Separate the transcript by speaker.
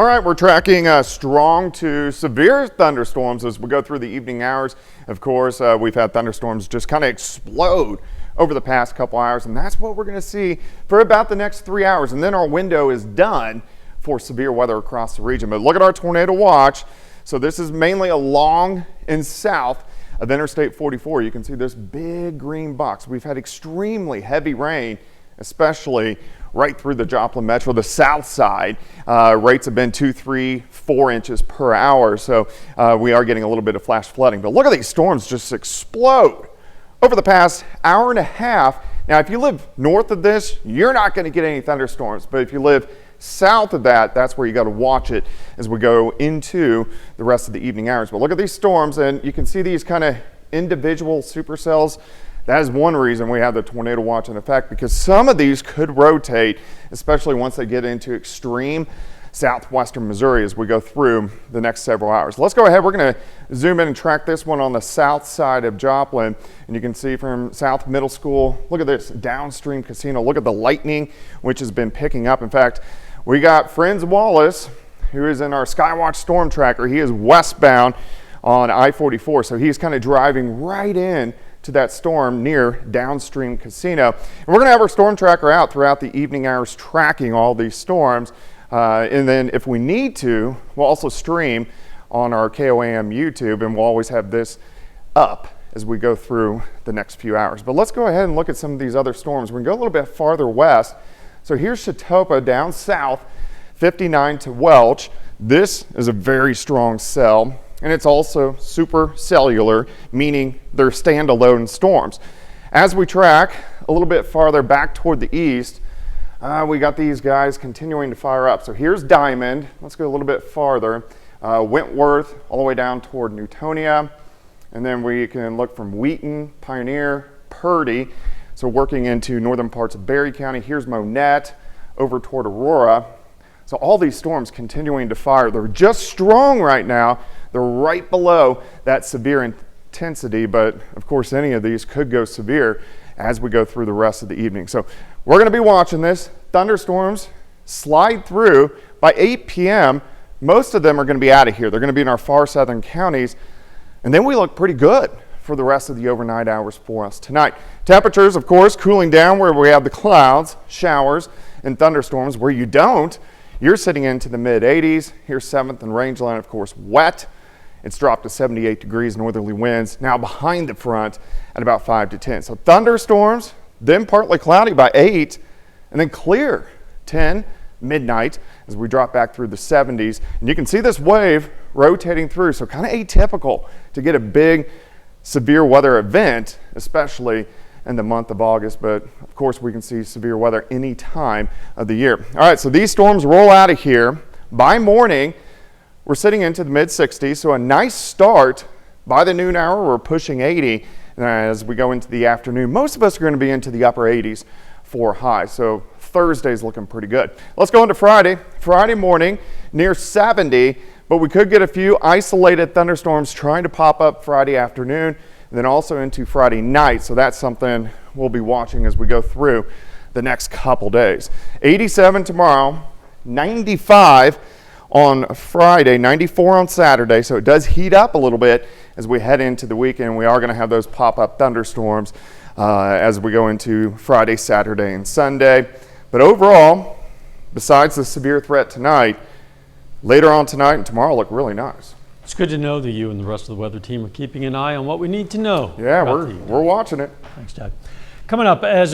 Speaker 1: All right, we're tracking strong to severe thunderstorms as we go through the evening hours. Of course, we've had thunderstorms just kind of explode over the past couple hours, and that's what we're going to see for about the next 3 hours. And then our window is done for severe weather across the region. But look at our tornado watch. So this is mainly along and south of Interstate 44. You can see this big green box. We've had extremely heavy rain, especially right through the Joplin Metro, the south side. Rates have been 2, 3, 4 inches per hour. So we are getting a little bit of flash flooding. But look at these storms just explode over the past hour and a half. Now, if you live north of this, you're not going to get any thunderstorms. But if you live south of that, that's where you got to watch it as we go into the rest of the evening hours. But look at these storms, and you can see these kind of individual supercells. That is one reason we have the tornado watch in effect, because some of these could rotate, especially once they get into extreme southwestern Missouri as we go through the next several hours. Let's go ahead. We're going to zoom in and track this one on the south side of Joplin. And you can see from South Middle School, look at this downstream casino. Look at the lightning, which has been picking up. In fact, we got Friends Wallace, who is in our Skywatch storm tracker. He is westbound on I-44, so he's kind of driving right in to that storm near downstream casino. And we're going to have our storm tracker out throughout the evening hours tracking all these storms. And then if we need to, we'll also stream on our KOAM YouTube, and we'll always have this up as we go through the next few hours. But let's go ahead and look at some of these other storms. We can go a little bit farther west. So here's Chautauqua down south, 59 to Welch. This is a very strong cell, and it's also supercellular, meaning they're standalone storms. As we track a little bit farther back toward the east, we got these guys continuing to fire up. So here's Diamond. Let's go a little bit farther. Wentworth all the way down toward Newtonia. And then we can look from Wheaton, Pioneer, Purdy. So working into northern parts of Berry County. Here's Monette over toward Aurora. So all these storms continuing to fire. They're just strong right now. They're right below that severe intensity, but of course any of these could go severe as we go through the rest of the evening. So we're going to be watching this. Thunderstorms slide through by 8 p.m. Most of them are going to be out of here. They're going to be in our far southern counties, and then we look pretty good for the rest of the overnight hours for us tonight. Temperatures, of course, cooling down where we have the clouds, showers, and thunderstorms. Where you don't, you're sitting into the mid-80s. Here's 7th and Rangeline, of course, wet. It's dropped to 78 degrees, northerly winds, now behind the front at about 5 to 10. So thunderstorms, then partly cloudy by 8, and then clear 10, midnight, as we drop back through the 70s. And you can see this wave rotating through, so kind of atypical to get a big severe weather event, especially in the month of August. But of course, we can see severe weather any time of the year. All right, so these storms roll out of here. By morning, we're sitting into the mid-60s, so a nice start. By the noon hour, we're pushing 80. And as we go into the afternoon, most of us are going to be into the upper 80s for high. So Thursday's looking pretty good. Let's go into Friday. Friday morning, near 70, but we could get a few isolated thunderstorms trying to pop up Friday afternoon, and then also into Friday night. So that's something we'll be watching as we go through the next couple days. 87 tomorrow, 95 on Friday, 94 on Saturday. So it does heat up a little bit as we head into the weekend. We are going to have those pop-up thunderstorms as we go into Friday, Saturday, and Sunday. But overall, besides the severe threat tonight, later on tonight and tomorrow look really nice.
Speaker 2: It's good to know that you and the rest of the weather team are keeping an eye on what we need to know.
Speaker 1: Yeah, we're watching it.
Speaker 2: Thanks, Doug. Coming up, as